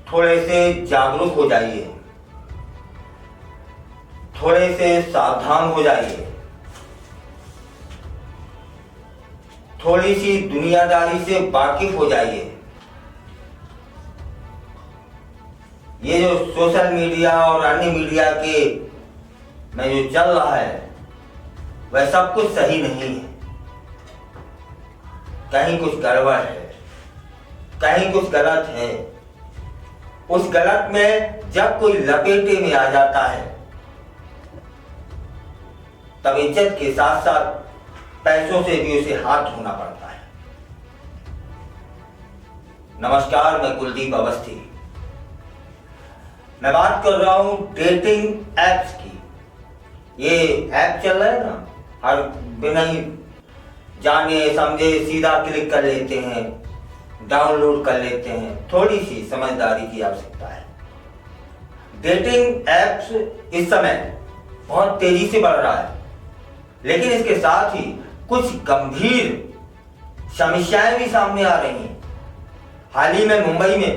थोड़े से जागरूक हो जाइए, थोड़े से सावधान हो जाइए, थोड़ी सी दुनियादारी से वाकिफ हो जाइए। ये जो सोशल मीडिया और अन्य मीडिया के में जो चल रहा है वह सब कुछ सही नहीं है। कहीं कुछ गड़बड़ है, कहीं कुछ गलत है। उस गलत में जब कोई लपेटे में आ जाता है तब इज्जत के साथ साथ पैसों से भी उसे हाथ धोना पड़ता है। नमस्कार, मैं कुलदीप अवस्थी। मैं बात कर रहा हूं डेटिंग एप्स की। ये ऐप चल रहा है ना, हर बिना ही जाने समझे सीधा क्लिक कर लेते हैं, डाउनलोड कर लेते हैं। थोड़ी सी समझदारी की आवश्यकता है। डेटिंग एप्स इस समय बहुत तेजी से बढ़ रहा है, लेकिन इसके साथ ही कुछ गंभीर समस्याएं भी सामने आ रही हैं। हाल ही में मुंबई में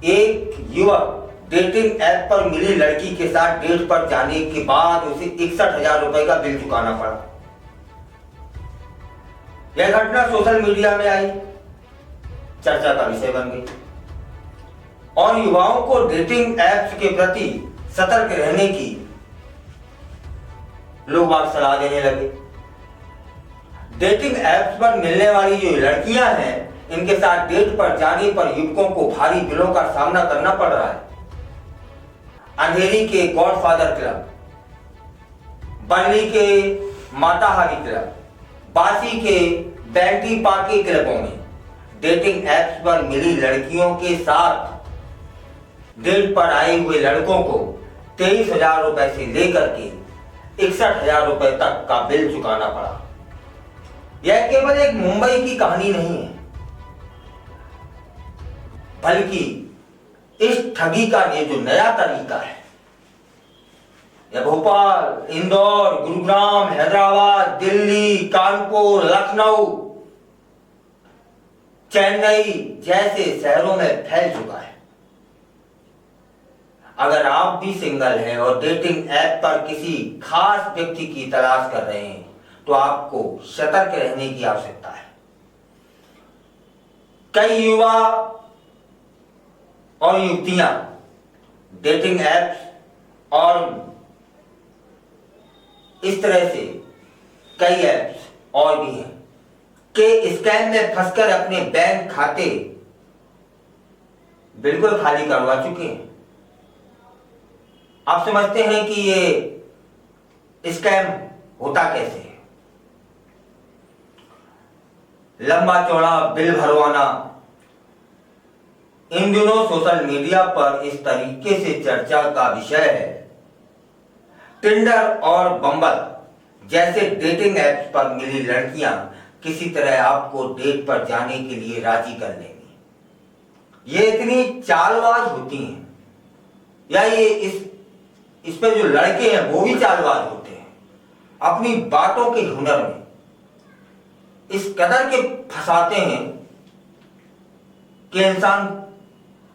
एक युवक डेटिंग ऐप पर मिली लड़की के साथ डेट पर जाने के बाद उसे 61,000 रुपए का बिल चुकाना पड़ा। यह घटना सोशल मीडिया में आई, चर्चा का विषय बन गई और युवाओं को डेटिंग ऐप्स के प्रति सतर्क रहने की लोग बात सलाह देने लगे। डेटिंग ऐप्स पर मिलने वाली जो लड़कियां हैं, इनके साथ डेट पर जाने पर युवकों को भारी बिलों का सामना करना पड़ रहा है। अंधेरी के गॉडफादर क्लब, बरली के माताहारी क्लब, बासी के बैंटी पार्टी क्लबों में डेटिंग ऐप्स पर मिली लड़कियों के साथ डेट पर आए हुए लड़कों को 23,000 रुपए से लेकर के 61,000 रुपए तक का बिल चुकाना पड़ा। यह केवल एक मुंबई की कहानी नहीं है, बल्कि इस ठगी का ये जो नया तरीका है, यह भोपाल, इंदौर, गुरुग्राम, हैदराबाद, दिल्ली, कानपुर, लखनऊ, चेन्नई जैसे शहरों में फैल चुका है। अगर आप भी सिंगल हैं और डेटिंग ऐप पर किसी खास व्यक्ति की तलाश कर रहे हैं तो आपको सतर्क रहने की आवश्यकता है। कई युवा और युवतियां डेटिंग ऐप्स और इस तरह से कई ऐप्स और भी हैं के स्कैम में फंसकर अपने बैंक खाते बिल्कुल खाली करवा चुके हैं। आप समझते हैं कि ये स्कैम होता कैसे है? लंबा चौड़ा बिल भरवाना इन दिनों सोशल मीडिया पर इस तरीके से चर्चा का विषय है। टिंडर और बम्बल जैसे डेटिंग ऐप्स पर मिली लड़कियां किसी तरह आपको डेट पर जाने के लिए राजी कर लेंगी। ये इतनी चालबाज होती हैं, या ये इस पे जो लड़के हैं वो भी चालबाज होते हैं। अपनी बातों के हुनर में इस कदर के फंसाते हैं कि इंसान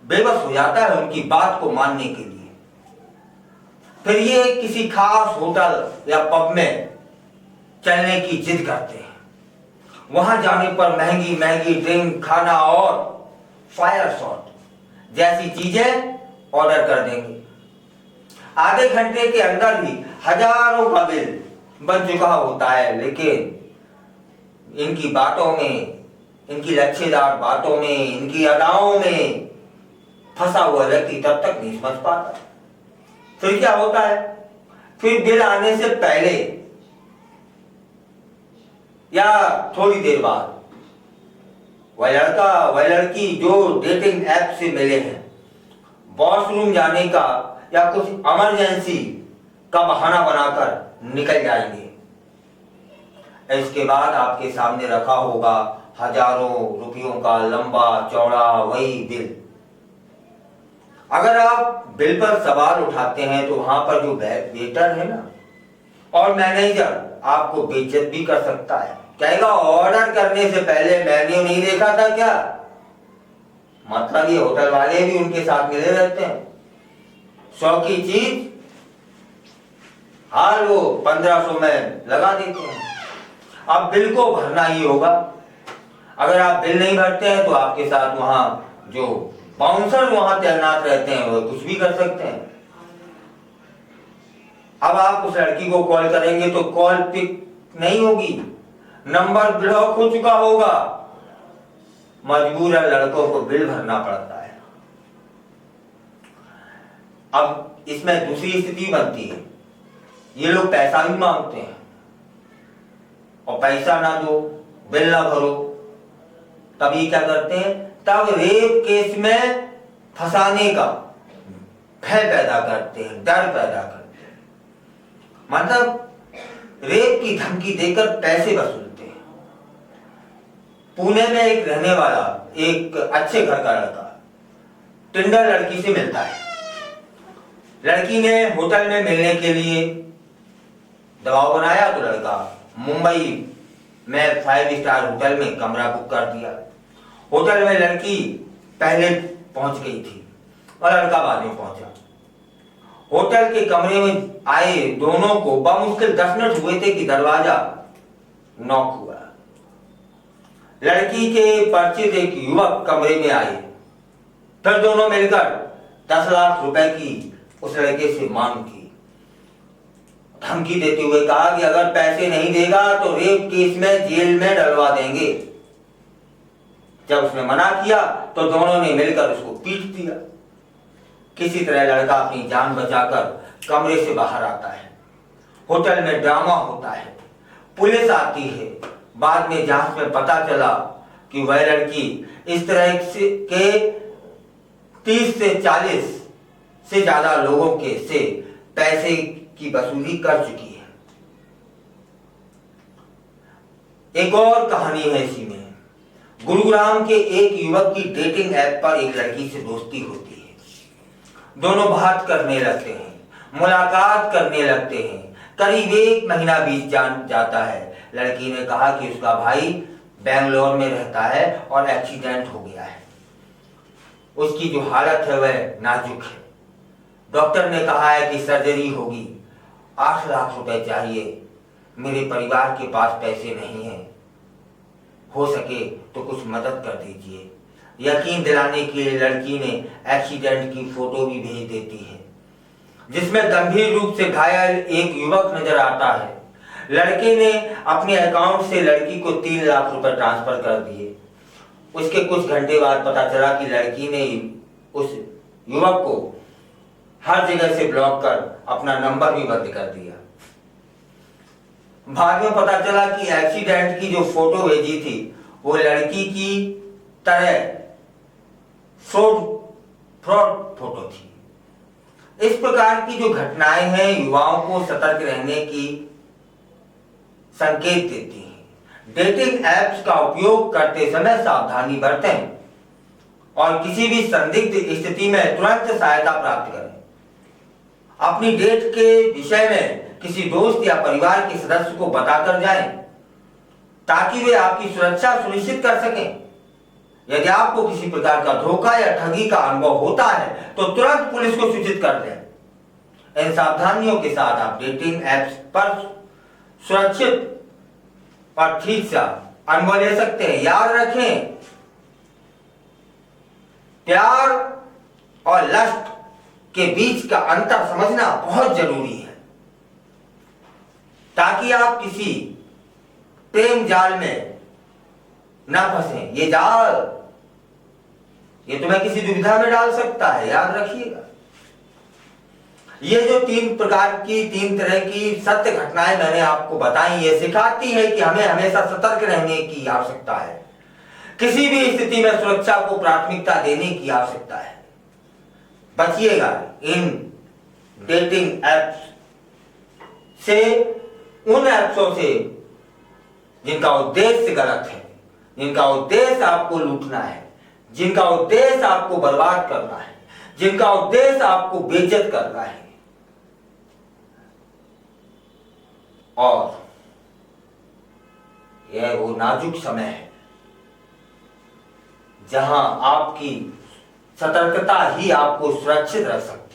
बेबस हो जाता है उनकी बात को मानने के लिए। फिर ये किसी खास होटल या पब में चलने की जिद करते हैं। वहां जाने पर महंगी महंगी ड्रिंक, खाना और फायर शॉट जैसी चीजें ऑर्डर कर देंगे। आधे घंटे के अंदर ही हजारों का बिल बन चुका होता है, लेकिन इनकी बातों में, इनकी लच्छेदार बातों में, इनकी अदाओं में फंसा हुआ व्यक्ति तब तक नहीं समझ पाता। फिर क्या होता है? फिर बिल आने से पहले या थोड़ी देर बाद वह लड़का वह लड़की जो डेटिंग ऐप से मिले हैं, वॉशरूम जाने का या कुछ इमरजेंसी का बहाना बनाकर निकल जाएंगे। इसके बाद आपके सामने रखा होगा हजारों रुपयों का लंबा चौड़ा वही बिल। अगर आप बिल पर सवाल उठाते हैं तो वहां पर जो वेटर है ना और मैनेजर आपको बेइज्जत भी कर सकता है। कहेगा ऑर्डर करने से पहले मेन्यू नहीं देखा था क्या? मतलब ये होटल वाले भी उनके साथ मिले रहते हैं। 100 की चीज हाल वो 1500 में लगा देते हैं। अब बिल को भरना ही होगा। अगर आप बिल नहीं भरते हैं तो आपके साथ वहां जो बाउंसर वहां तैनात रहते हैं वो कुछ भी कर सकते हैं। अब आप उस लड़की को कॉल करेंगे तो कॉल पिक नहीं होगी, नंबर ब्लॉक हो चुका होगा। मजबूरन लड़कों को बिल भरना पड़ता है। अब इसमें दूसरी स्थिति बनती है, ये लोग पैसा भी मांगते हैं और पैसा ना दो, बिल ना भरो, तभी क्या करते हैं, तब रेप केस में फंसाने का भय पैदा करते हैं, डर पैदा करते हैं। मतलब रेप की धमकी देकर पैसे वसूलते हैं। पुणे में एक रहने वाला एक अच्छे घर का लड़का टिंडर लड़की से मिलता है। लड़की ने होटल में मिलने के लिए दबाव बनाया तो लड़का मुंबई में 5 स्टार होटल में कमरा बुक कर दिया। होटल में लड़की पहले पहुंच गई थी और लड़का बाद में पहुंचा। होटल के कमरे में आए दोनों को बमुश्किल 10 मिनट हुए थे कि दरवाजा नॉक हुआ। लड़की के परिचित एक युवक कमरे में आए, फिर दोनों मिलकर 10 लाख रुपए की उस लड़के से मांग की, धमकी देते हुए कहा कि अगर पैसे नहीं देगा तो रेप केस में जेल में डलवा देंगे। जब उसने मना किया तो दोनों ने मिलकर उसको पीट दिया। किसी तरह लड़का अपनी जान बचाकर कमरे से बाहर आता है। होटल में ड्रामा होता है, पुलिस आती है। बाद में जांच में पता चला कि वह लड़की इस तरह के 30 से 40 से ज्यादा लोगों के से पैसे की वसूली कर चुकी है। एक और कहानी है इसी में। गुरुग्राम के एक युवक की डेटिंग ऐप पर एक लड़की से दोस्ती होती है। दोनों बात करने लगते हैं, मुलाकात करने लगते हैं। करीब 1 महीना बीत जाता है। लड़की ने कहा कि उसका भाई बेंगलोर में रहता है और एक्सीडेंट हो गया है। उसकी जो हालत है वह नाजुक है। डॉक्टर ने कहा है कि सर्जरी होगी, 8 लाख रुपए चाहिए। मेरे परिवार के पास पैसे नहीं हैं, हो सके तो कुछ मदद कर दीजिए। यकीन दिलाने के लिए लड़की ने एक्सीडेंट की फोटो भी भेज देती है, जिसमें गंभीर रूप से घायल एक युवक नजर आता है। लड़के ने अपने अकाउंट से लड़की को 3 लाख रुपए ट्रांसफर कर दिए। उसके कुछ घंटे बाद पता चला कि लड़की ने उस युवक को हर जगह से ब्लॉक कर अपना नंबर भी बंद कर दिया। बाद में पता चला कि एक्सीडेंट की जो फोटो भेजी थी वो लड़की की तरह फ्रॉड फोटो थी। इस प्रकार की जो घटनाएं हैं युवाओं को सतर्क रहने की संकेत देती हैं। डेटिंग एप्स का उपयोग करते समय सावधानी बरतें और किसी भी संदिग्ध स्थिति में तुरंत सहायता प्राप्त करें। अपनी डेट के विषय में किसी दोस्त या परिवार के सदस्य को बताकर जाएं, ताकि वे आपकी सुरक्षा सुनिश्चित कर सकें। यदि आपको किसी प्रकार का धोखा या ठगी का अनुभव होता है तो तुरंत पुलिस को सूचित कर दें। इन सावधानियों के साथ आप डेटिंग एप्स पर सुरक्षित और ठीक सा अनुभव ले सकते हैं। याद रखें, प्यार और लस्ट के बीच का अंतर समझना बहुत जरूरी है, ताकि आप किसी प्रेम जाल में ना फंसे। ये जाल ये तुम्हें किसी दुविधा में डाल सकता है, याद रखिएगा। ये जो 3 तरह की सत्य घटनाएं मैंने आपको बताई, ये सिखाती है कि हमें हमेशा सतर्क रहने की आवश्यकता है। किसी भी स्थिति में सुरक्षा को प्राथमिकता देने की आवश्यकता है। बचिएगा इन डेटिंग एप्स से, उन एप्सों से जिनका उद्देश्य गलत है, जिनका उद्देश्य आपको लूटना है, जिनका उद्देश्य आपको बर्बाद करना है, जिनका उद्देश्य आपको बेइज्जत करना है। और यह वो नाजुक समय है जहां आपकी सतर्कता ही आपको सुरक्षित रख सकती है।